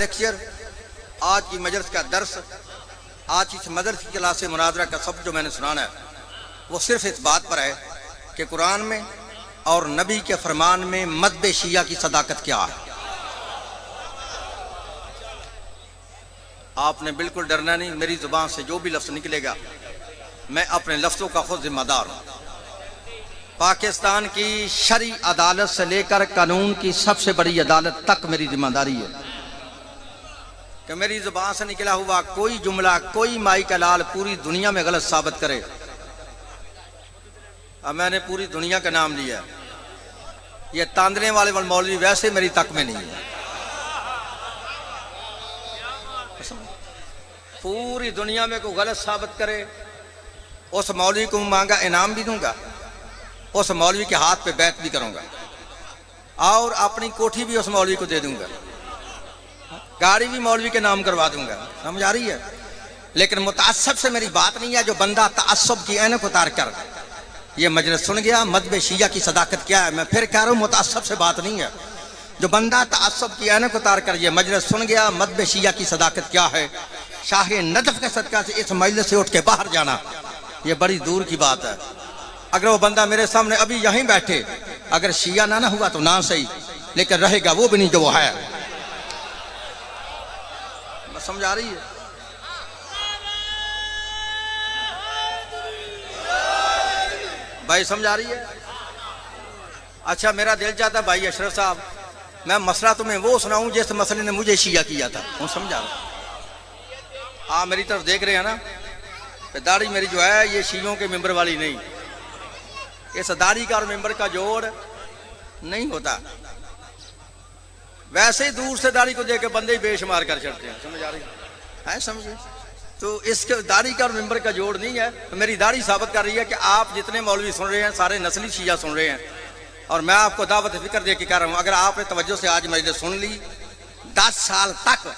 Lecture, आज की मजलिस का दर्स, आज इस मदरस की क्लास से मुनाजरा का सब जो मैंने सुनाना है वो सिर्फ इस बात पर है कि कुरान में और नबी के फरमान में मज़हब शिया की सदाकत क्या है। आपने बिल्कुल डरना नहीं, मेरी जुबान से जो भी लफ्ज़ निकलेगा मैं अपने लफ्ज़ों का खुद जिम्मेदार हूँ। पाकिस्तान की शरई अदालत से लेकर कानून की सबसे बड़ी अदालत तक मेरी जिम्मेदारी है कि मेरी जुबान से निकला हुआ कोई जुमला, कोई माई का लाल पूरी दुनिया में गलत साबित करे। अब मैंने पूरी दुनिया का नाम लिया, ये तांदने वाले मौलवी वैसे मेरी तक में नहीं है। पूरी दुनिया में कोई गलत साबित करे, उस मौलवी को मांगा इनाम भी दूंगा, उस मौलवी के हाथ पे बैत भी करूंगा और अपनी कोठी भी उस मौलवी को दे दूंगा, गाड़ी भी मौलवी के नाम करवा दूंगा। समझ आ रही है? लेकिन मुतासब से मेरी बात नहीं है। जो बंदा तअस्सुब की ऐनक उतार कर ये मजलिस सुन गया, मज़हब शिया की सदाकत क्या है, मैं फिर कह रहा हूँ मुतासब से बात नहीं है। जो बंदा तअस्सुब की ऐनक उतार कर ये मजलिस सुन गया, मज़हब शिया की सदाकत क्या है, शाह नजफ के सदका से इस मजलिस से उठ के बाहर जाना ये बड़ी दूर की बात है। अगर वो बंदा मेरे सामने अभी यहीं बैठे, अगर शिया ना हुआ तो ना सही, लेकिन रहेगा वो भी नहीं जो वो है। समझ आ रही है? भाई समझ आ रही है? अच्छा, मेरा दिल चाहता है भाई अशरफ साहब मैं मसला तुम्हें वो सुनाऊं जिस मसले ने मुझे शिया किया था। वो समझा रहा? आप मेरी तरफ देख रहे हैं ना, दाढ़ी मेरी जो है ये शियों के मेंबर वाली नहीं, इस दाढ़ी का और मेंबर का जोड़ नहीं होता। वैसे ही दूर से दाढ़ी को देख के बंदे ही बेशुमार कर चढ़ते हैं। समझ आ रही है? समझे? तो इसके दाढ़ी का और मेंबर का जोड़ नहीं है। तो मेरी दाढ़ी साबित कर रही है कि आप जितने मौलवी सुन रहे हैं सारे नस्ली शिया सुन रहे हैं, और मैं आपको दावत फिक्र दे के कह रहा हूँ, अगर आपने तवज्जो से आज मजलिस सुन ली, 10 साल तक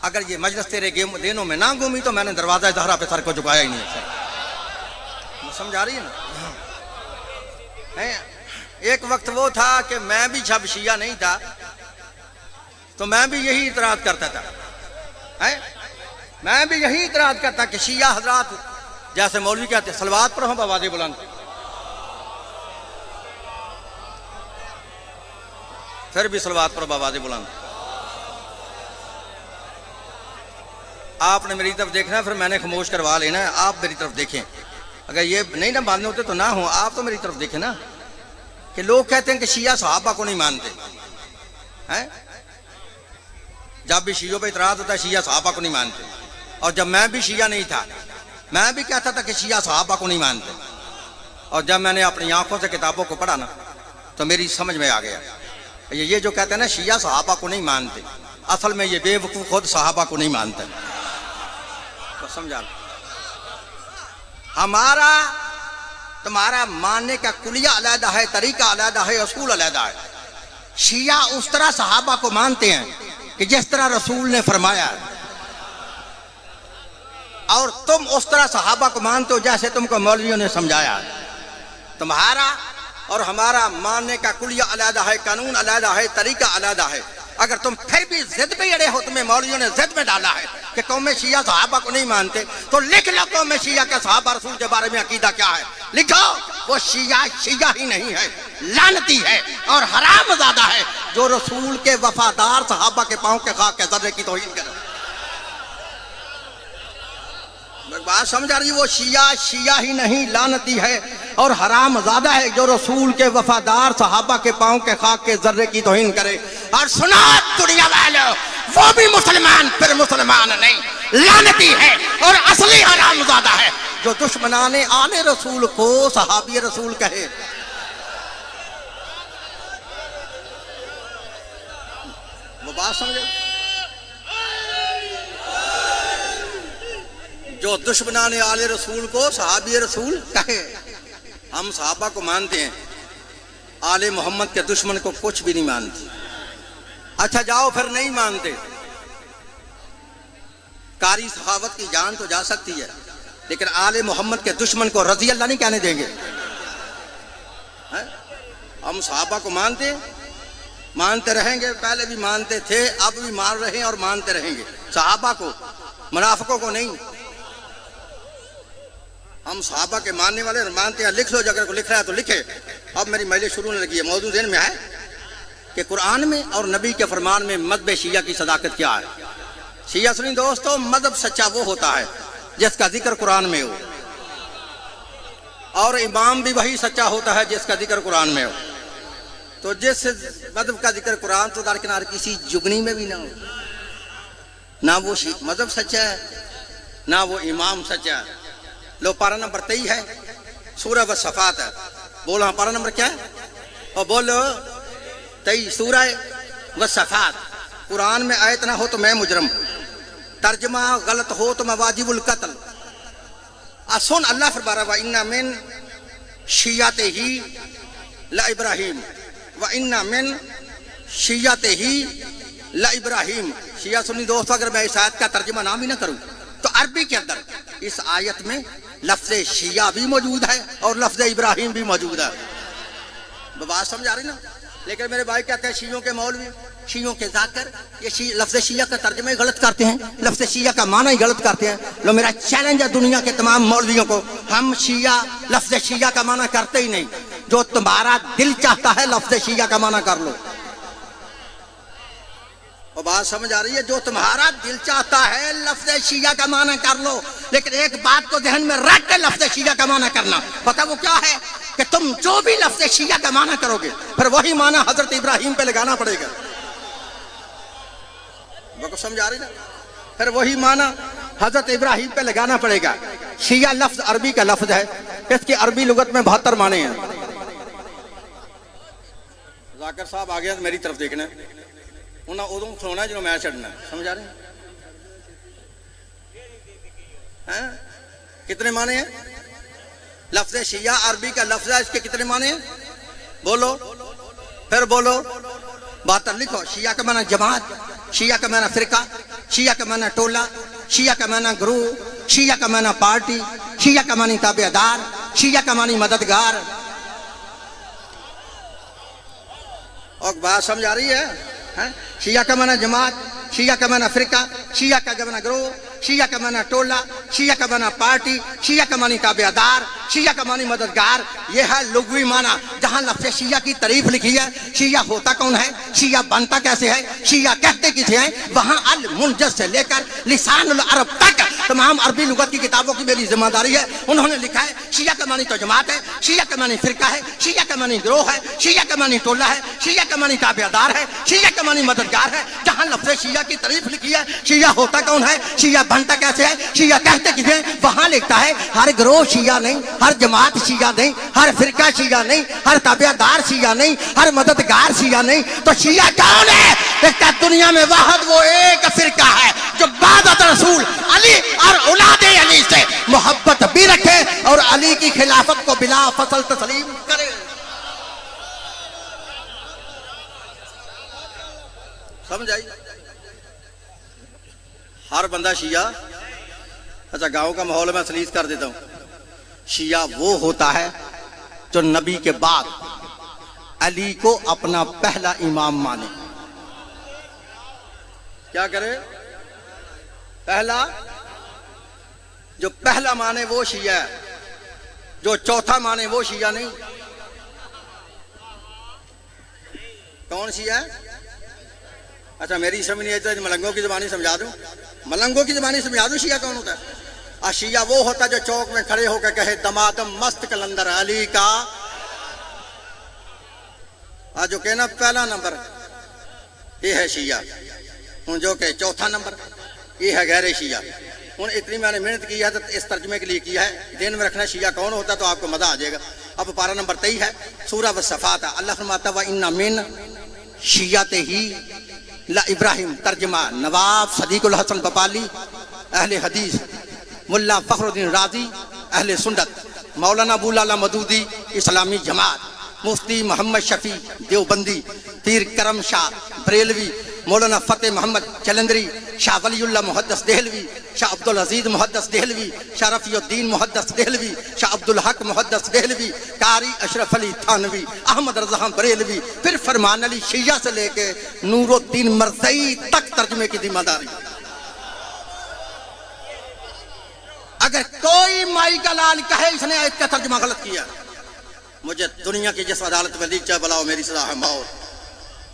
अगर ये मजलिस तेरे देनों में ना घूमी तो मैंने दरवाजा ज़हरा पे सर को झुकाया ही नहीं। समझ आ रही है ना? एक वक्त वो था कि मैं भी जब शिया नहीं था तो मैं भी यही इतराज करता था, मैं भी यही इतराज करता कि शिया हजरात जैसे मौलवी कहते सलवात पर हम आवाज़ें बुलंद, फिर भी सलवात पर आवाज़ें बुलंद। आपने मेरी तरफ देखना है, फिर मैंने खामोश करवा लेना है। आप मेरी तरफ देखें, अगर ये नहीं ना बांधने होते तो ना हो, आप तो मेरी तरफ देखें ना। कि लोग कहते हैं कि शिया सहाबा को नहीं मानते हैं, जब भी शियों पे इतराज होता है शिया सहाबा को नहीं मानते, और जब मैं भी शिया नहीं था मैं भी कहता था कि शिया सहाबा को नहीं मानते, और जब मैंने अपनी आंखों से किताबों को पढ़ा ना तो मेरी समझ में आ गया ये जो कहते हैं ना शिया सहाबा को नहीं मानते, असल में ये बेवकूफ खुद सहाबा को नहीं मानते। तो समझा, हमारा तुम्हारा मानने का कुलिया अलहदा है, तरीका अलहदा है, असूल अलहदा है। शिया उस तरह सहाबा को मानते हैं कि जिस तरह रसूल ने फरमाया, और तुम उस तरह सहाबा को मानते हो जैसे तुमको मौलवियों ने समझाया। तुम्हारा और हमारा मानने का कुलिया अलहदा है, कानून अलहदा है, तरीका अलहदा है। अगर तुम फिर भी जिद पे अड़े हो, तुम्हें मौलवियों ने जिद में डाला है कि कौम शिया सहाबा को नहीं मानते, तो लिख लो कौम शिया के सहाबा रसूल के बारे में अकीदा क्या है, लिखो। वो शिया शिया ही नहीं है, लानती है और हरामज़ादा है जो रसूल के वफादार सहाबा के पांव के खाक के जर्रे की तौहीन करे। बात समझ आ रही? वो शिया शिया ही नहीं, लानती है और हरामज़ादा है जो रसूल के वफादार सहाबा के पांव के खाक के जर्रे की तौहीन करे। और सुनो दुनिया वालों, वो भी मुसलमान फिर मुसलमान नहीं, लानती है और असली हरामज़ादा है जो दुश्मनाने आले रसूल को सहाबी रसूल कहे। वो बात समझे? जो दुश्मनाने आले रसूल को सहाबी रसूल कहे। हम सहाबा को मानते हैं, आले मोहम्मद के दुश्मन को कुछ भी नहीं मानते। अच्छा जाओ फिर नहीं मानते, कारी सहावत की जान तो जा सकती है, लेकिन आले मोहम्मद के दुश्मन को रजी अल्लाह नहीं कहने देंगे। हम सहाबा को मानते हैं, मानते रहेंगे, पहले भी मानते थे, अब भी मान रहे हैं और मानते रहेंगे। सहाबा को, मुनाफिकों को नहीं। हम सहाबा के मानने वाले मानते हैं। लिख लो, अगर को लिख रहा है तो लिखे। अब मेरी महिला शुरू होने लगी है। मौजूद ज़हन में है कि कुरान में और नबी के फरमान में मज़हब शिया की सदाकत क्या है। शिया सुनी दोस्तों, मज़हब सच्चा वो होता है जिसका जिक्र कुरान में हो, और इमाम भी वही सच्चा होता है जिसका जिक्र कुरान में हो। तो जिस मज़हब का जिक्र कुरान तो दरकिनार किसी जुगनी में भी ना हो, ना वो मज़हब सच्चा है, ना वो इमाम सच्चा है। लो पारा नंबर 23 है, सूरह वसफात है। बोलो हाँ, पारा नंबर क्या है? और बोलो 23 सूरह वसफात। कुरान में आयत ना हो तो मैं मुजरम, तर्जमा गलत हो तो मैं वाजिबुल कत्ल। सुन अल्लाह फरमारा व इन्ना मिन शियाते ही ला इब्राहिम, व इन्ना मिन शियाते ही ला इब्राहिम। शिया सुनी दोस्तों, अगर मैं इस आयत का तर्जमा नाम ही ना करूं तो अरबी के अंदर इस आयत में लफ्ज़ शिया भी मौजूद है और लफ्ज़ इब्राहिम भी मौजूद है। बात समझ आ रही ना? लेकिन मेरे भाई कहते हैं शियों के मौलवी, शियों के जाकर ये लफ्ज़ शिया का तर्जमा ही गलत करते हैं, लफ्ज़ शिया का माना ही गलत करते हैं। लो मेरा चैलेंज है दुनिया के तमाम मौलवियों को, हम शिया लफ्ज़ शिया का माना करते ही नहीं। जो तुम्हारा दिल चाहता है लफ्ज़ शिया का माना कर लो। और बात समझ आ रही है? जो तुम्हारा दिल चाहता है लफ्ज़ शिया का माना कर लो, लेकिन एक बात को ध्यान में रख के लफ्ज़ शिया का माना करना। पता वो क्या है कि तुम जो भी लफ्ज़ शिया का माना करोगे फिर वही माना हजरत इब्राहिम पे लगाना पड़ेगा। वो समझ आ रही ना? फिर वही माना हजरत इब्राहिम पे लगाना पड़ेगा। शिया लफ्ज़ अरबी का लफ्ज़ है, इसकी अरबी लुगत में 72 माने हैं। जाकिर साहब आ गया मेरी तरफ देखना, उन्हें उदों खलोना जो मैं छड़ना। समझ आ रहे हैं? कितने माने हैं? लफ्ज़ शिया अरबी का लफ्ज़ है, इसके कितने माने हैं? बोलो, फिर बोलो। 72 लिखो। शिया का माना जमात, शिया का माना फिरका, शिया का माना टोला, शिया का माना ग्रुप, शिया का माना पार्टी, शिया का मानी ताबेदार, शिया का मानी मददगार। और बात समझ आ रही है? शिया का माना जमात, शिया का माना फिरका, शिया का माना ग्रोह, शिया का माना टोला, शिया का माना पार्टी, शिया का मानी ताबेदार, शिया का मानी मददगार। यह है लुग़वी माना। जहाँ लफ्ज़ शिया की तारीफ लिखी है, शिया होता कौन है, शिया बनता कैसे है, शिया कहते किसे हैं, वहाँ अल मुनजज़ से लेकर लिसानुल अरब तक तमाम अरबी लुगत की किताबों की मेरी जिम्मेदारी है। उन्होंने लिखा है शिया का मानी तो जमात है, शिया का मानी फिरका है, शिया का मानी ग्रोह है, शिया का मानी टोला है, शिया का मानी ताबेदार है, शिया का मानी मददगार है। जहाँ लफ्ज़ शिया की तारीफ लिखी है, शिया होता कौन है, शिया बनता कैसे है, शिया कहते किसे, वहाँ लिखता है हर ग्रोह शिया नहीं, हर जमात शिया नहीं, हर फिरका शिया नहीं, हर ताबेदार शिया नहीं, हर मददगार शिया नहीं। तो शिया कौन है? देखता दुनिया में वाहद वो एक फिरका है जो बादत रसूल अली और औलादे अली से मोहब्बत भी रखे और अली की खिलाफत को बिला फसल तस्लीम करे। समझ आई? हर बंदा शिया। अच्छा, गांव का माहौल मैं सलीस कर देता हूं। शिया वो होता है जो नबी के बाद अली को अपना पहला इमाम माने। क्या करे? पहला, जो पहला माने वो शिया है, जो चौथा माने वो शिया नहीं। कौन शिया है? अच्छा, मेरी समझ नहीं आई तो मलंगों की ज़बानी समझा दूं। मलंगों की ज़बानी समझा दूं शिया कौन होता है? शिया वो होता है जो चौक में खड़े होकर कहे दमादम मस्त कलंदर अली का। आज जो कहना पहला नंबर ये है शिया, हूँ जो कहे चौथा नंबर ये है गैर शिया। हूँ इतनी मैंने मेहनत की है तो इस तर्जमे के लिए किया है। दिन में रखना शिया कौन होता तो आपको मजा आ जाएगा। अब पारा नंबर 23 है, सूरह वसफात। अल्लाह फरमाता व इन्ना मिन शियाते ही ला इब्राहिम। तर्जमा नवाब सदीकुल हसन बपाली, अहले हदीस, मुल्ला फखरुद्दीन राजी, अहले सुन्नत, मौलाना अबूलाला मदूदी इस्लामी जमात, मुफ्ती मोहम्मद शफी देवबंदी, पीर करम शाह बरेलवी, मौलाना फतेह मोहम्मद चलंदरी, शाह वलीउल्लाह मुहद्दिस देहलवी, शाह अब्दुल अजीज मुहद्दिस देहलवी, शाह रफीउद्दीन मुहद्दिस देहलवी, शाह अब्दुल हक मुहद्दिस देहलवी, कारी अशरफ अली थानवी, अहमद रज़ा बरेलवी, फिर फरमान अली शिया से लेके नूरुद्दीन मरज़ई तक तर्जुमे की जिम्मेदारी। अगर कोई माई का लाल कहे इसने आयत का तर्जुमा गलत किया, मुझे दुनिया की जिस अदालत में लीचा बुलाओ, मेरी सजा है मौत।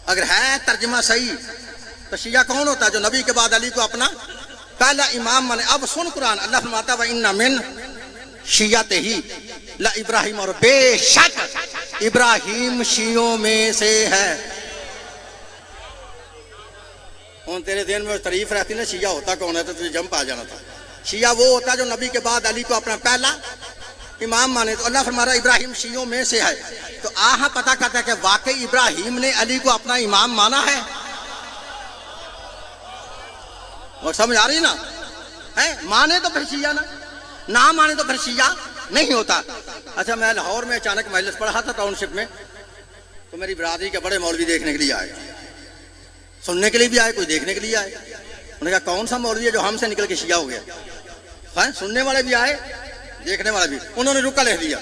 अगर है तर्जुमा सही तो शिया कौन होता है जो नबी के बाद अली को अपना पहला इमाम माने। अब सुन कुरान, अल्लाह फरमाता है इन्ना मिन शिय्यते ही ला इब्राहिम, और बेशक इब्राहिम शियों में से है। उन तेरे दिन में तारीफ रहती ना शिया होता कौन है तो तुझे जंप आ जाना था। शिया वो होता जो नबी के बाद अली को अपना पहला इमाम माने। तो अल्लाह फरमाता इब्राहिम शियों में से है। तो आहा पता करता है कि वाकई इब्राहिम ने अली को अपना इमाम माना है। और समझ आ रही ना है? माने तो फिर शिया ना माने तो फिर शिया नहीं होता। अच्छा, मैं लाहौर में अचानक मजलिस पढ़ा था टाउनशिप में, तो मेरी बरादरी के बड़े मौलवी देखने के लिए आए, सुनने के लिए भी आए, कोई देखने के लिए आए। उन्होंने कहा कौन सा मौलवी है जो हमसे निकल के शिया हो गया है? सुनने वाले भी आए, देखने वाला भी। उन्होंने रुका लिख दिया,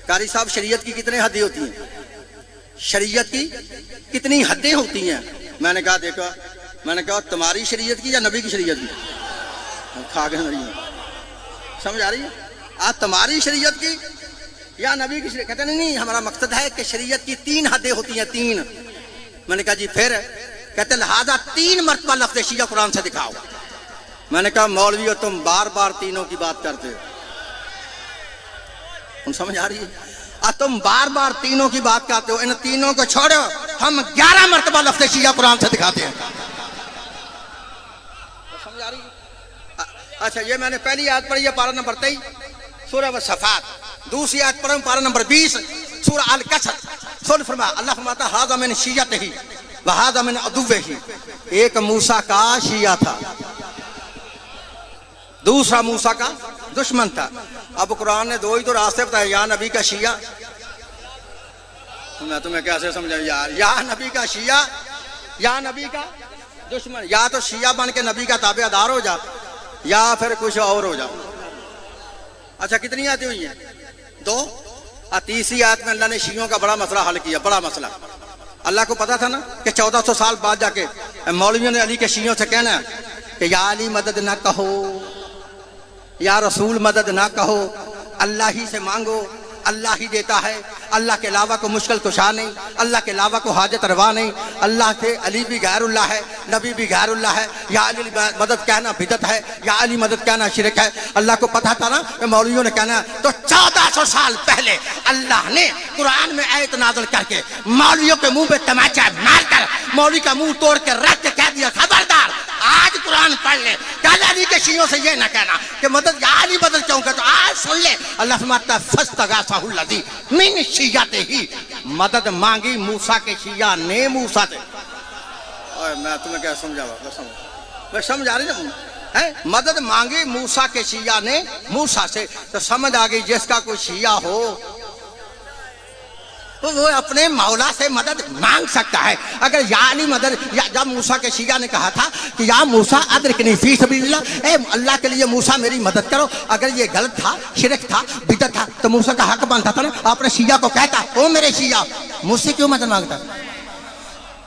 कारी साहब शरीयत की कितने हदें होती हैं, शरीयत की कितनी हदें होती हैं। मैंने कहा देखो, मैंने कहा तुम्हारी शरीयत की या नबी की शरीयत की? खा गए मेरी, समझ आ रही है? आज तुम्हारी शरीयत की या नबी की शरीयत? कहते नहीं, हमारा मकसद है कि शरीयत की 3 हदें होती हैं, 3। मैंने कहा जी फिर? कहते लिहाजा 3 मरतबा लफ्ज़ शिया कुरान से दिखाओ। मैंने कहा मौलवी हो तुम, बार बार तीनों की बात करते हो। तुम समझ आ रही है? तुम बार बार तीनों की बात करते हो, इन तीनों को छोड़ो, हम 11 मरतबा लफ्ज़ शिया कुरान से दिखाते हैं। समझ आ रही है? अच्छा, ये मैंने पहली आयत पढ़ी है पारा नंबर 23 सूरह सफात। दूसरी आयत पढ़ा पारा नंबर 20 सूरह अल कसर। सुन फरमा, अल्लाह फरमाता हाज़ा मिन शिय्यतिही व हाज़ा मिन अदुव्विही। एक मूसा का शिया था, दूसरा मूसा का दुश्मन था। अब कुरान ने 2 ही तो रास्ते बताए, या नबी का शिया। मैं तुम्हें कैसे समझाऊं यार? या नबी का शिया या नबी का दुश्मन। या तो शिया बन के नबी का ताबेदार हो जा, या फिर कुछ और हो जाओ। अच्छा, कितनी आयतें हुई हैं? 2। और तीसरी आयत में अल्लाह ने शियों का बड़ा मसला हल किया, बड़ा मसला। अल्लाह को पता था ना कि 1400 साल बाद जाके मौलवियों ने अली के शियों से कहना कि या अली मदद ना कहो, या रसूल मदद ना कहो, अल्लाह ही से मांगो, अल्लाह ही देता है, अल्लाह के अलावा को मुश्किल कुशा नहीं, अल्लाह के अलावा को हाजत रवा नहीं, अल्लाह से अली भी गैरुल्लाह है, नबी भी गैरुल्लाह है, या अली मदद कहना बिदत है, या अली मदद कहना शिरक है। अल्लाह को पता था ना कि मौलवियों ने कहना। तो 1400 साल पहले अल्लाह ने कुरान में आयत नाज़िल करके मौलवियों के मुंह पे तमाचा मारकर मौलवी का मुंह तोड़ के रख के कह दिया, खबरदार आज कुरान पढ़ ले, कल अली के शियों से ये ना कहना कि मदद या अली मदद क्यों कहते। आज सुन ले, अल्लाह फरमाता फस्तगासाहुल लज़ी मिन शिय्यतिही, मदद मांगी मूसा के शिया ने मूसा से। और मैं तुम्हें क्या समझावा? मैं समझ आ रही ना है? मदद मांगी मूसा के शिया ने मूसा से, तो समझ आ गई जिसका कोई शिया हो तो वो अपने मौला से मदद मांग सकता है। अगर या अली मदद, या जब मूसा के शिया ने कहा था कि या मूसा अदरिकनी फी सबीलिल्लाह, ए अल्लाह के लिए मूसा मेरी मदद करो, अगर ये गलत था, शिरक था, बिदअत था, तो मूसा का हक बनता था ना अपने शिया को कहता, ओ मेरे शिया मुझसे क्यों मदद मांगता?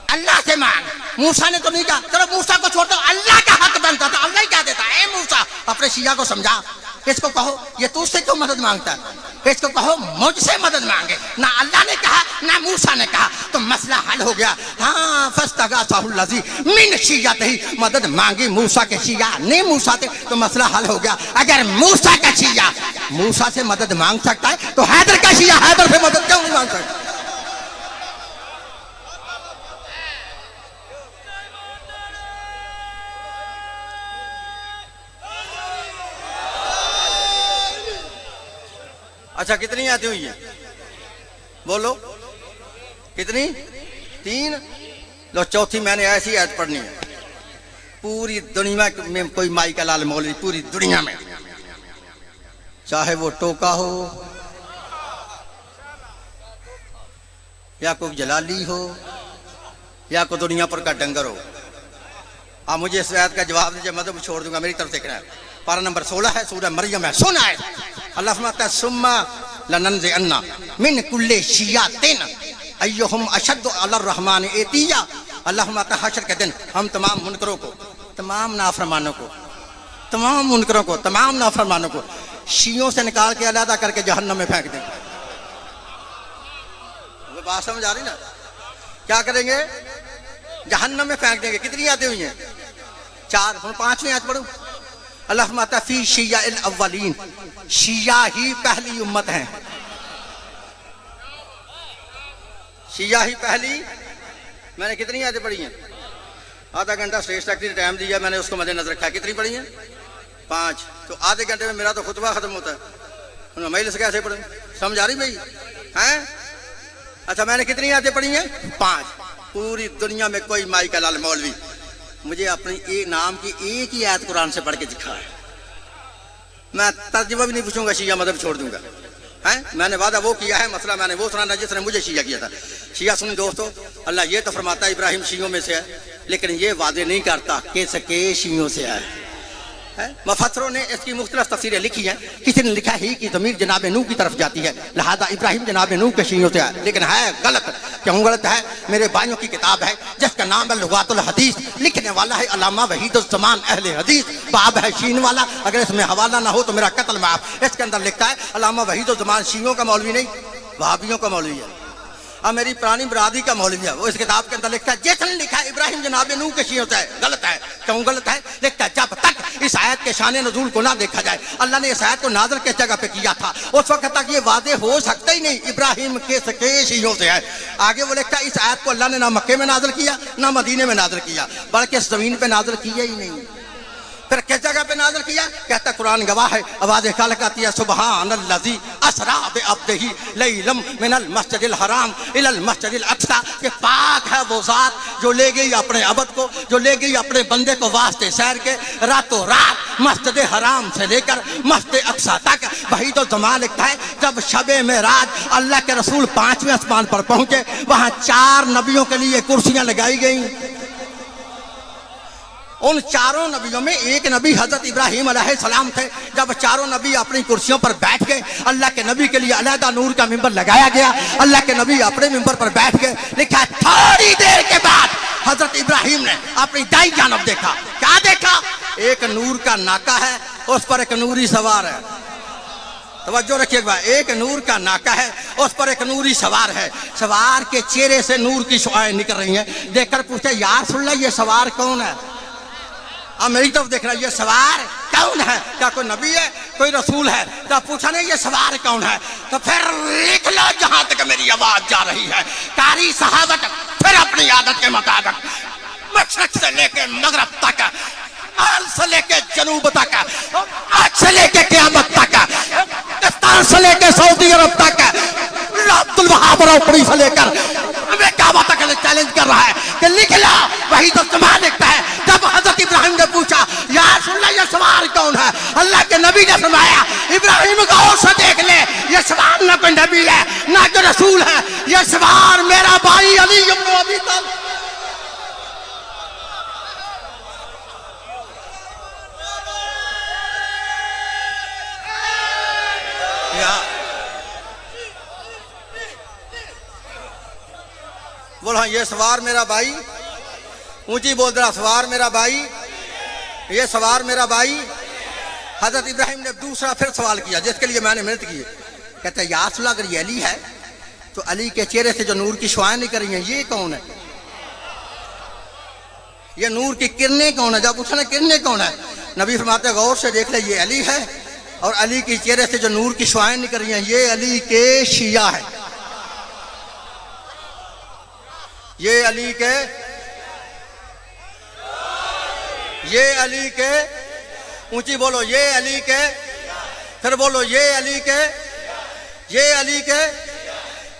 अल्लाह से मांग। मूसा ने तो नहीं कहा, चलो मूसा को छोड़ दो, अल्लाह का हक बनता था, अल्लाह ही क्या देता है। मूसा अपने शिया को समझा, इसको कहो ये तुझसे क्यों मदद मांगता है, इसको कहो मुझसे मदद मांगे। ना अल्लाह ने कहा ना मूसा ने कहा, तो मसला हल हो गया। हाँ, फस्तगासाहुल लज़ी मिन शिय्यतिही, मदद मांगी मूसा के शिया ने मूसा से, तो मसला हल हो गया। अगर मूसा का शिया मूसा से मदद मांग सकता है तो हैदर का शिया हैदर से मदद क्यों नहीं मांग सकता? अच्छा, कितनी आती हुई है? बोलो कितनी? 3। लो चौथी मैंने ऐसी आयत पढ़नी है। पूरी दुनिया में कोई माई का लाल मौलवी, पूरी दुनिया में, चाहे वो टोका हो या कोई जलाली हो या कोई दुनिया पर का डंगर हो, आप मुझे इस आयत का जवाब दीजिए, मदद छोड़ दूंगा, मेरी तरफ देखना है। पारा नंबर 16 है, सूरह मरियम है। सुना है अल्लाह फरमाता है सुम्मा लननज़िअन्ना मिन कुल्ली शियातिन अय्युहुम अशद्दु अला रहमान एतिया। अल्लाह फरमाता है हशर के दिन हम तमाम मुनकरों को, तमाम नाफरमानों को, तमाम मुनकरों को, तमाम नाफरमानों को शियों से निकाल के अलहदा करके जहन्नम में फेंक देंगे। बात समझ आ रही ना? क्या करेंगे? जहन्नम में फेंक देंगे। कितनी आयतें हुई हैं? 4। हम 5वीं आयत पढ़ूं। अल्लाह फरमाता फी शियाइल अव्वलीन, शिया ही पहली उम्मत है। शिया ही पहली। मैंने कितनी आयतें पढ़ी हैं? आधा घंटा स्टेज तक टाइम दिया मैंने, उसको मद्देनजर रखा। कितनी पढ़ी हैं? 5। तो आधे घंटे में मेरा तो खुतबा खत्म होता है। मजलिस कैसे पढ़े? समझ आ रही भाई? हैं? अच्छा, मैंने कितनी आयतें पढ़ी हैं? 5। पूरी दुनिया में कोई माई का लाल मौलवी मुझे अपनी एक नाम की एक ही आयत कुरान से पढ़ के दिखा है। मैं तर्जुमा भी नहीं पूछूंगा, शिया मदद छोड़ दूंगा। हैं? मैंने वादा वो किया है, मसला मैंने वो सुना जिसने मुझे शिया किया था। शिया सुन दोस्तों, अल्लाह ये तो फरमाता है इब्राहिम शियों में से है, लेकिन ये वादे नहीं करता कि सके शियों से है। मुफस्सिरों ने इसकी मुख्तलिफ तफसीरें लिखी हैं। किसी ने लिखा ही कि ज़मीर जनाब नूह की तरफ जाती है, लिहाजा इब्राहिम जनाब नूह के शियों से है, लेकिन है गलत। क्यों गलत है? मेरे भाइयों की किताब है जिसका नाम है लुगातुल हदीस, लिखने वाला है अल्लामा वहीदुज़्ज़मान अहले हदीस, बाब है शीन वाला। अगर इसमें हवाला ना हो तो मेरा कत्ल माफ। इसके अंदर लिखता है अल्लामा वहीदुज़्ज़मान शियों का मौलवी नहीं, वहाबियों का मौलवी है। अब मेरी पुरानी बरादरी का मौलवी है, वो इस किताब के अंदर लिखता है जिसने लिखा है इब्राहिम जनाब नूह के शियों से है। गलत है। क्यों गलत है? लिखता है जब तक इस आयत के शान नज़ूल को ना देखा जाए, अल्लाह ने इस आयत को नाज़िल किस जगह पे किया था, उस वक्त तक ये वादे हो सकते ही नहीं इब्राहिम के सके शियों से है। आगे वो लिखता है इस आयत को अल्लाह ने ना मक्के में नाज़िल किया ना मदीने में नाज़िल किया, बल्कि इस ज़मीन पे नाज़िल किया ही नहीं। फिर किस जगह पे नाज़िल किया? कहता कुरान गवाह है, आवाज़ खालिक आती है सुब्हानल्लज़ी असरा बिअब्दिही लैलम मिनल मस्जिदिल हराम इलल मस्जिदिल अक्सा। कि पाक है वो ज़ात जो ले गई अपने अबद को, जो ले गई अपने बंदे को वास्ते सैर के, रातों रात मस्जिद हराम से लेकर मस्जिद अक्सा तक। वही तो ज़मान लिखता है जब शबे मेराज अल्लाह के रसूल 5वें आसमान पर पहुंचे, वहां 4 नबियों के लिए कुर्सियां लगाई गई। उन 4 नबियों में एक नबी हजरत इब्राहिम अलैहिस्सलाम थे। जब 4 नबी अपनी कुर्सियों पर बैठ गए, अल्लाह के नबी के लिए अलहदा नूर का मिंबर लगाया गया। अल्लाह के नबी अपने मिंबर पर बैठ गए। लिखा है थोड़ी देर के बाद हजरत इब्राहिम ने अपनी दाई जानब देखा। क्या देखा? एक नूर का नाका है, उस पर एक नूरी सवार है। तवज्जो रखिएगा, एक नूर का नाका है, उस पर एक नूरी सवार है। सवार के चेहरे से नूर की शुआएं निकल रही हैं। देखकर पूछे यार सुन ये सवार कौन है? अब मेरी तरफ देख रहा है, ये सवार कौन है? क्या कोई नबी है, कोई रसूल है? तो पूछा नहीं ये सवार कौन है? तो फिर लिख लो जहां तक मेरी आवाज जा रही है। कारी सहाबत फिर अपनी आदत के मुताबिक मशरक से लेके मगरब तक, आल से लेके जनूब तक, आज से लेके क़यामत तक, पाकिस्तान से लेके सऊदी अरब तक, अब्दुल वहाब रौकड़ी से लेकर काबा तक चैलेंज कर रहा है कि लिख ला। वही तो ज़मान लिखता है जब हजरत इब्राहिम ने पूछा यार सुन ला ये सवार कौन है, अल्लाह के नबी ने फरमाया इब्राहिम गौर से देख ले, ये सवार ना कोई नबी है ना कोई रसूल है, ये सवार मेरा भाई अली इब्न अबी तालिब। बोल हाँ, ये सवार मेरा भाई, ऊंची बोल रहा सवार मेरा भाई, ये सवार मेरा भाई। हजरत इब्राहिम ने दूसरा फिर सवाल किया जिसके लिए मैंने मेहनत की। कहते हैं या रसूल अल्लाह, अगर ये अली है तो अली के चेहरे से जो नूर की शुआएं निकल रही हैं ये कौन है? ये नूर की किरणें कौन है? जब पूछा ना किरणें कौन है, नबी फरमाते गौर से देख ले ये अली है, और अली के चेहरे से जो नूर की शुआएं निकल रही हैं ये अली के शिया है। ये अली के, ये अली के, ऊंची बोलो ये अली के, फिर बोलो ये अली के, ये अली के।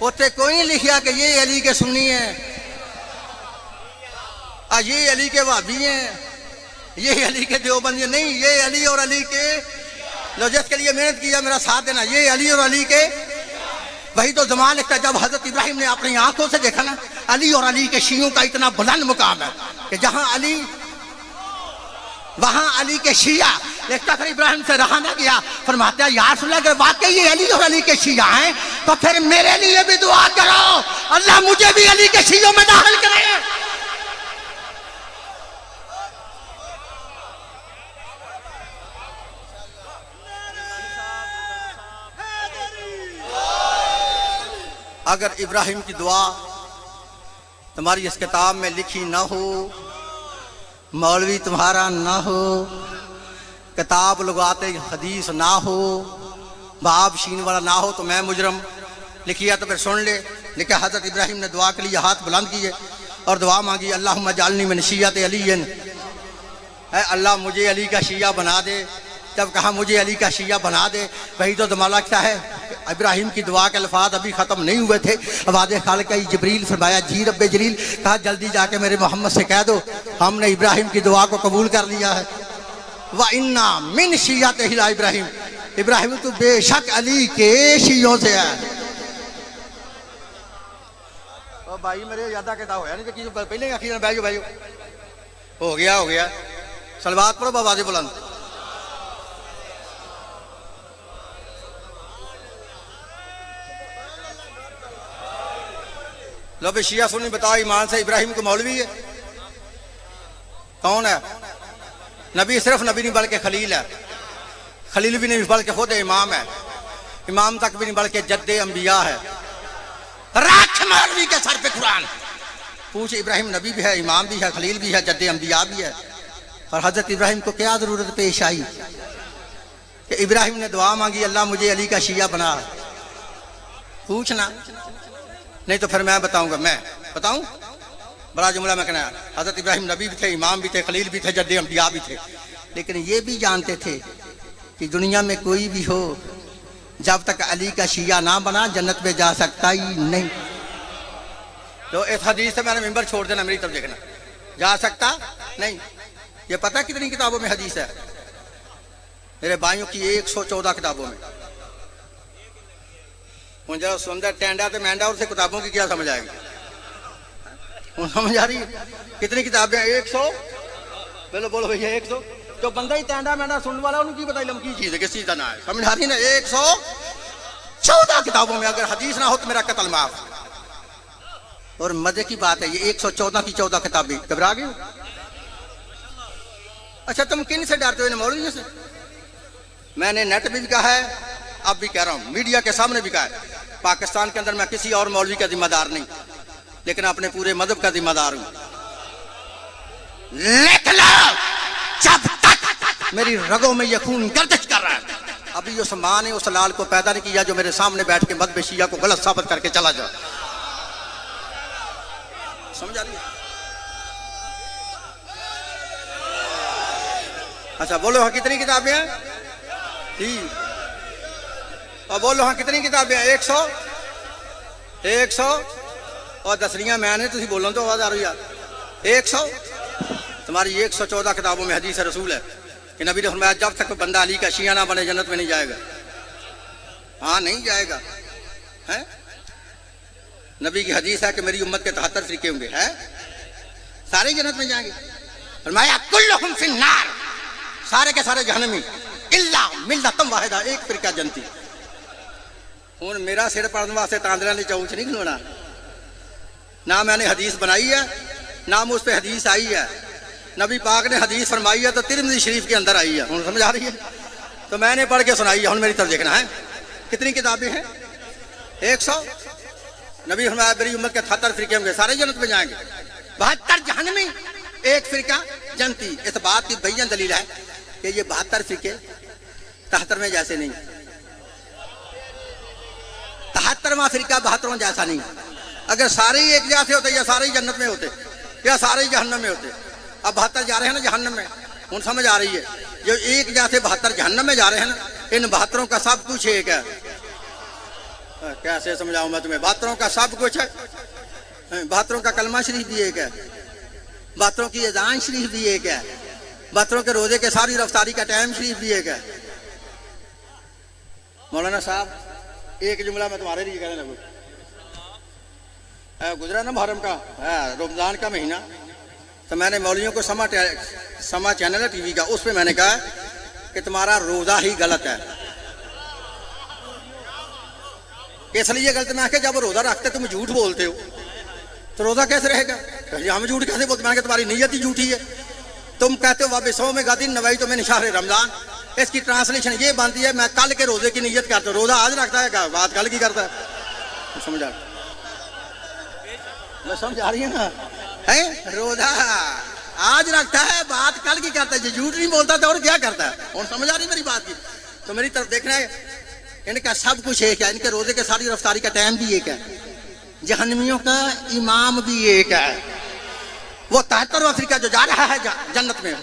उसे कोई लिखिया कि ये अली के सुन्नी है, ये अली के वाबी हैं, ये अली के देवबंदी नहीं, ये अली और अली के। लो जिसके लिए मेहनत किया मेरा साथ देना, ये अली और अली के। वही तो ज़मान लिखता है जब हजरत इब्राहिम ने अपनी आंखों से देखा ना, अली और अली के शियों का इतना बुलंद मुकाम है कि जहां अली वहां अली के शिया देखता, फिर इब्राहिम से रहा ना गया, फरमाते हैं यार सुन, अगर वाकई ये अली और अली के शिया हैं तो फिर मेरे लिए भी दुआ करो, अल्लाह मुझे भी अली के शियों में दाखिल करे। अगर इब्राहिम की दुआ तुम्हारी इस किताब में लिखी ना हो, मौलवी तुम्हारा ना हो, किताब लगाते हदीस ना हो, बाब शीन वाला ना हो, तो मैं मुजरम। लिखिया तो फिर सुन ले। लिखा हजरत इब्राहिम ने दुआ के लिए हाथ बुलंद किए और दुआ मांगी, अल्लाहुम्मा जालनी मिन शिय्यत अलीयन, है अल्लाह मुझे अली का शिया बना दे। जब कहा मुझे अली का शिया बना दे, वही तो दमाला क्या है, इब्राहिम की दुआ के अल्फाज अभी ख़त्म नहीं हुए थे, आवाज़ खालिक जिब्रील फरमाया, जी रब्बे जलील, कहा जल्दी जाके मेरे मोहम्मद से कह दो हमने इब्राहिम की दुआ को कबूल कर लिया है। व इन्ना मिन शिय्यत इब्राहिम, इब्राहिम तो बेशक अली के शियों से है। तो भाई मेरे ज्यादा कहता होया नहीं कि पहले आखिर बैजो बैजो हो गया सलवात पढ़ो बाबा बुलंद। लो भाई शिया सुनी बताओ, ईमान से इब्राहिम को मौलवी है? कौन है? नबी, सिर्फ नबी नहीं बल्कि खलील है। खलील भी नहीं बल्कि खुद इमाम है। इमाम तक भी नहीं बल्कि जद्दे अंबिया है। राख मौलवी के सर पे कुरान। पूछ, इब्राहिम नबी भी है, इमाम भी है, खलील भी है, जद्दे अंबिया भी है। और हजरत इब्राहिम को क्या जरूरत पेश आई कि इब्राहिम ने दुआ मांगी, अल्लाह मुझे अली का शिया बना? पूछना, नहीं तो फिर मैं बताऊंगा। मैं बताऊं? बड़ा जुमला मैं कहना, हजरत इब्राहिम नबी भी थे, इमाम भी थे, खलील भी थे, जद्दे अंबिया भी थे, लेकिन ये भी जानते थे कि दुनिया में कोई भी हो, जब तक अली का शिया ना बना जन्नत में जा सकता ही नहीं। तो इस हदीस से मैंने मिंबर छोड़ देना, मेरी तरफ देखना, जा सकता नहीं। ये पता कितनी किताबों में हदीस है मेरे भाइयों की? 114 किताबों में। जब सुंदर टेंडा तो मैंडा, उससे किताबों की क्या समझ आएगी? समझ आ रही है? कितनी किताबें? 100। बोलो बोलो भैया 100। जो बंदा ही टेंडा मैंडा सुनने वाला, उनकी बताई लमकी चीज है, किस चीज का ना है? समझ आ रही ना? 114 किताबों में अगर हदीस ना हो तो मेरा कत्ल माफ। और मजे की बात है, ये 114 की 14 किताबें। घबरा गए? अच्छा, तुम किन से डरते हो? इन मौलवियों से। मैंने नेट भी कहा है, अब भी कह रहा हूं, मीडिया के सामने भी कहा है, पाकिस्तान के अंदर मैं किसी और मौलवी का जिम्मेदार नहीं, लेकिन अपने पूरे मजहब का जिम्मेदार हूं। लिख लो, जब तक मेरी रगों में यह खून गर्दिश कर रहा है, अभी उस मां ने उस लाल को पैदा नहीं किया जो मेरे सामने बैठ के मदहब शिया को गलत साबित करके चला जाए। समझ आ रही है? अच्छा बोलो, हाँ कितनी किताबें हैं? ठीक। और बोलो, हाँ कितनी किताबें हैं? 100 और दसरियां मैंने, तुम बोलो तो आवाज आ रही है। 100 तुम्हारी 114 किताबों में हदीस रसूल है कि नबी ने फरमाया, जब तक बंदा अली का शिया ना बने जन्नत में नहीं जाएगा। हाँ नहीं जाएगा है? नबी की हदीस है कि मेरी उम्मत के 73 फिरके होंगे, है सारे जन्नत में जाएंगे। फरमाया कुल्लुहुम फिन्नार, सारे के सारे जहन्नमी, इल्ला मिल्लतम वाहिदा, एक फिरका जन्नती। हुन मेरा सिर पड़ने वास्ते तांदरा ने चौच नहीं खिलौना, ना मैंने हदीस बनाई है ना मुझ पर हदीस आई है। नबी पाक ने हदीस फरमाई है तो तिरमिज़ी शरीफ के अंदर आई है। हुन समझ आ रही है? तो मैंने पढ़ के सुनाई है। हुन मेरी तरफ देखना है। कितनी किताबें हैं? 100। नबी फरमाया मेरी उम्मत के 73 फिरके होंगे, सारे जन्नत में जाएंगे, 72 जहन्नमी, एक फिरका जन्नती। इस बात की बैयन दलील है कि ये 72 फिरके 73 में जैसे नहीं, 73वां फिरका 72वां जैसा नहीं। अगर सारे ही एक जैसे होते या सारे ही जन्नत में होते या सारे ही जहन्नम में होते। अब 72 जा रहे हैं ना जहन्नम में, उन समझ आ रही है? जो एक जैसे 72 जहन्नम में जा रहे हैं ना, इन 72 का सब कुछ एक है। कैसे समझाऊं मैं तुम्हें? 72 का सब कुछ है। 72 का कलमा शरीफ भी एक है, 72 की अज़ान शरीफ भी एक है, 72 के रोजे के सारी रफ्तारी का टाइम शरीफ भी एक है। मौलाना साहब एक जुमला मैं तुम्हारे लिए कहने लगूँ। गुजरा ना मुहर्रम का, रमजान का महीना, तो मैंने मौलवियों को समा चैनल है टीवी का, उस पर मैंने कहा कि तुम्हारा रोज़ा ही गलत है। इसलिए गलत, मैं आके जब रोज़ा रखते तुम झूठ बोलते हो तो रोज़ा कैसे रहेगा? हम झूठ कैसे बोलते? मैंने तुम्हारी नीयत ही झूठी है। तुम कहते हो वाबिसों में गादिन नवाई तो मैं निशार रमजान, इसकी ट्रांसलेशन ये बनती है मैं कल के रोजे की नीयत करता हूँ। रोजा आज रखता है, बात कल की करता है। समझ आ मैं समझ आ रही है ना? है रोजा आज रखता है, बात कल की करता है। जो झूठ नहीं बोलता था और क्या करता है? और समझ आ रही मेरी बात की? तो मेरी तरफ देखना है, इनका सब कुछ एक है। इनके रोजे के सारी रफ्तारी का टाइम भी एक है, जहन्नमियों का इमाम भी एक है। वो 73वां फिरका जो जा रहा है जन्नत में,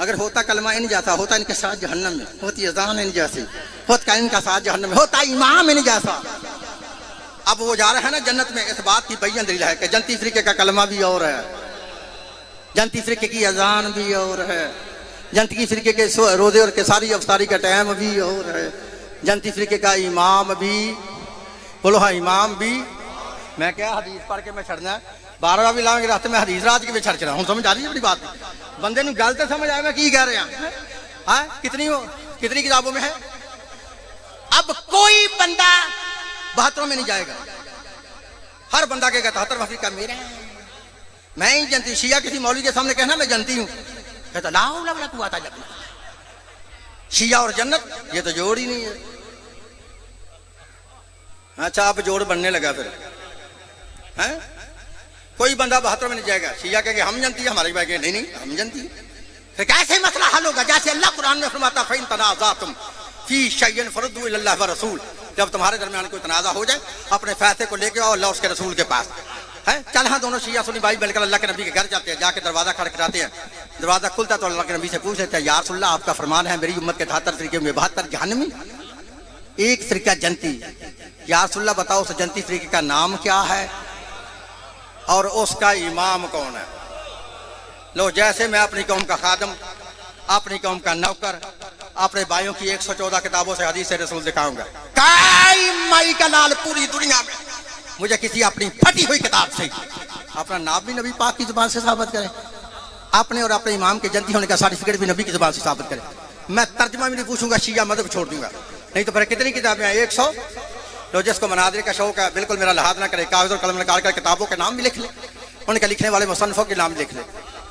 अगर होता कलमा इन जैसा, होता इनके साथ जहन्नम में, होती अजान इन जैसी, होता इनका साथ जहन्नम में, होता इमाम इन जैसा। अब वो जा रहा है ना जन्नत में, इस बात की बैन दलील है कि जनती फिरके का कलमा भी और है, जनती फिरके की अजान भी और है, जनती फिरके के रोजे और के सारी अफ्तारी का टाइम भी और है, जनती फिरके का इमाम भी, बोलो हाँ इमाम भी। मैं क्या हदीस पढ़ के मैं छड़ना 12वां भी लाएंगे रास्ते में, हदीस रात के भी छड़ चढ़ा हूँ। समझ आ रही है बड़ी बात? बंदे ने गलत समझ आया मैं की कह रहे हैं। हाँ कितनी किताबों में है? अब कोई बंदा 72 में नहीं जाएगा, हर बंदा कहेगा 73वां फिरका मेरा है, मैं ही जनती। शिया किसी मौलवी के सामने कहना मैं जनती हूँ, कहता लाओ लवला कुआ था जब। शिया और जन्नत ये तो जोड़ ही नहीं है। अच्छा अब जोड़ बनने लगा फिर है? कोई बंदा 72 में नहीं जाएगा, शिया कहेंगे हम जनती है, हमारी बात नहीं हम जनती। फिर कैसे मसला हल होगा? जैसे अल्लाह कुरान में फरमाता फ़इन तनाज़अतुम फी शैइन फरुद्दू इलल्लाह व रसूल, जब तुम्हारे दरमियान कोई तनाज़ा हो जाए अपने फैसले को लेके आओ अल्लाह उसके रसूल के पास है। चल हाँ दोनों शिया सुन्नी भाई मिलकर अल्लाह के नबी के घर जाते हैं, जाके दरवाजा खड़खड़ाते हैं, दरवाजा खुलता तो अल्लाह के नबी से पूछ लेते हैं या रसूलल्लाह आपका फरमान है मेरी उम्मत के 73 फिरके में 72 जहन्नमी, एक फिरका जनती। या रसूलल्लाह बताओ उस जनती फिरके का नाम क्या है और उसका इमाम कौन है? लो जैसे मैं अपनी कौम का खादम, अपनी कौम का नौकर, अपने भाइयों की 114 किताबों से हदीस से रसूल दिखाऊंगा। काई माई का लाल पूरी दुनिया में मुझे किसी अपनी फटी हुई किताब से अपना नाम भी नबी पाक की जुबान से साबित करे, अपने और अपने इमाम के जनती होने का सर्टिफिकेट भी नबी की जुबान से साबित करे। मैं तर्जमा भी नहीं पूछूंगा, शिया मदद छोड़ दूंगा। नहीं तो फिर कितनी किताबें हैं? 100। तो जिसको मनादिर का शौक है बिल्कुल मेरा लिहाज ना करे, कागज और कलम निकाल कर किताबों के नाम भी लिख ले, उनके लिखने वाले मुसन्निफों के नाम लिख ले,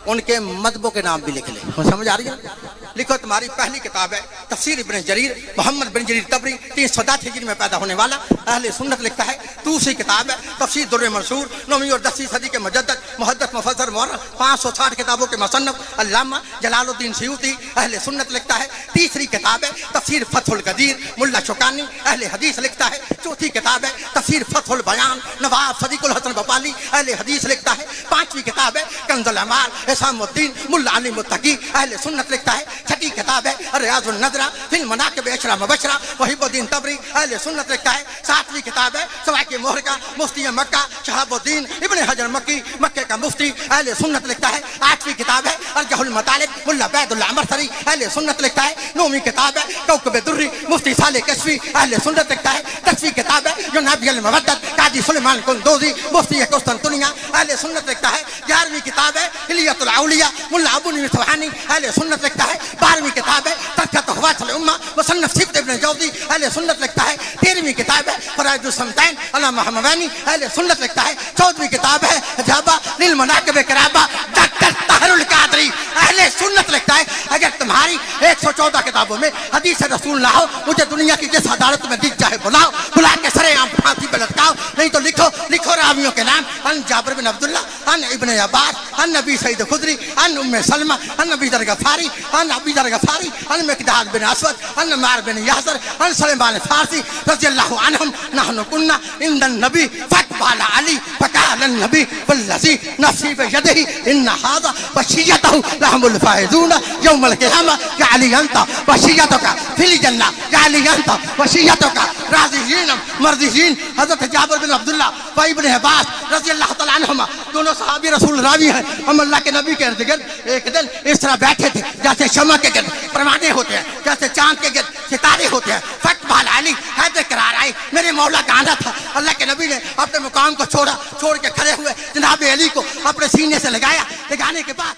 उनके मजहबों के नाम भी लिख ले। समझ आ रही है? लिखो तुम्हारी पहली किताब है तफसीर इब्न जरीर, मोहम्मद बिन जरीर तबरी 310 हिजरी में पैदा होने वाला अहले सुन्नत लिखता है। दूसरी किताब है तफसीर दुर्र मंसूर 9वीं और 10वीं सदी के मुजद्दिद मुहद्दिस मुफस्सिर मुअर्रिख 560 किताबों के मुसन्निफ अल्लामा जलालुद्दीन सयूती अहले सुन्नत लिखता है। तीसरी किताब है तफसीर फतहुल कदीर मुल्ला शौकानी अहले हदीस लिखता है। चौथी किताब है तफसीर फतहुल बयान नवाब सदीकुल हसन बपाली अहले हदीस लिखता है। पांचवी किताब है कंजुल अमाल हिसामुद्दीन मुल्ला अली मुत्तकी अहले सुन्नत लिखता है। छठी किताब है रियाजुन नज़रा फिल मनाकिब अशरा मुबशरा वहीबुद्दीन तबरी अहले सुन्नत लिखता है। सातवीं किताब है सवाइक मोहरका मुफ्ती मक्का शहाबुद्दीन इब्न हजर मक्की मक्के का मुफ्ती अहले सुन्नत लिखता है। आठवीं किताब है अर्जहुल मतालिब मुल्ला बैदुल्लाह अमरसरी अहले सुन्नत लिखता है। नौवीं किताब है कौकब दुर्री मुफ्ती साले कश्फी अहले सुन्नत लिखता है। 10वीं किताब है जुनाबी अल मवद्दत काजी सुलेमान कुंदोजी मुफ्ती कुस्तुनतुनिया अहले सुन्नत लिखता है। 11वीं किताब है हिलियतुल औलिया मुल्ला अबू नईम सुहानी अहले सुन्नत लिखता है। 12वीं किताब है तज़कियत हुवासिल उम्मा मुसन्निफ सिब्त इब्न जौज़ी अहले सुन्नत लिखता है। 13वीं किताब है फराइदुस समतैन अल्लामा हमवानी अहले सुन्नत लिखता है। 14वीं किताब है जाबा लिल मनाकिब कराबा डॉक्टर ताहिरुल कादरी अहले सुन्नत लिखता है। अगर तुम्हारी 114 किताबों में हदीस रसूल ना हो, मुझे दुनिया की जिस अदालत में दिख जाए बुलाओ, बुला के सरेआम फांसी पे लटकाओ। नहीं तो लिखो रावियों के नाम अन जाबिर बिन अब्दुल्लाह अन इब्न अब्बास अन नबी सईद खुदरी अन उम्मे सलमा अन नबी दर गफारी अन अबी दर गफारी अन मिकदाद बिन असवद अन मार बिन यासर अन सलेमान फारसी रज़ियल्लाहु अन्हुम नहनु कुन्ना इंदन नबी फतबाला अली फकाल नबी वल्लज़ी नफ्सी बियदिही इन हाज़ा वशियतहु लहुमुल फाइज़ून यौमल क़ियामा या अली अंत वशियतुका फिल जन्नह या अली अंत वशियतुका राज़ियीन मर्ज़ियीन। हज़रत जाबिर बिन अब्दुल्लाह व इब्न अब्बास रज़ियल्लाहु तआला अन्हुमा दोनों सहाबी रसूल रावी हैं। हम अल्लाह के नबी के इर्द-गिर्द एक दिन इस तरह बैठे थे जैसे शमा के गिर्द परवाने होते हैं, जैसे चांद के गिर्द सितारे होते हैं। फतबाल अली हैदर करार आए, मेरे ये मौला का आना था। अल्लाह के नबी ने अपने मुकाम को छोड़ा, छोड़ के खड़े हुए जनाब अली को अपने सीने से लगाया। लगाने के बाद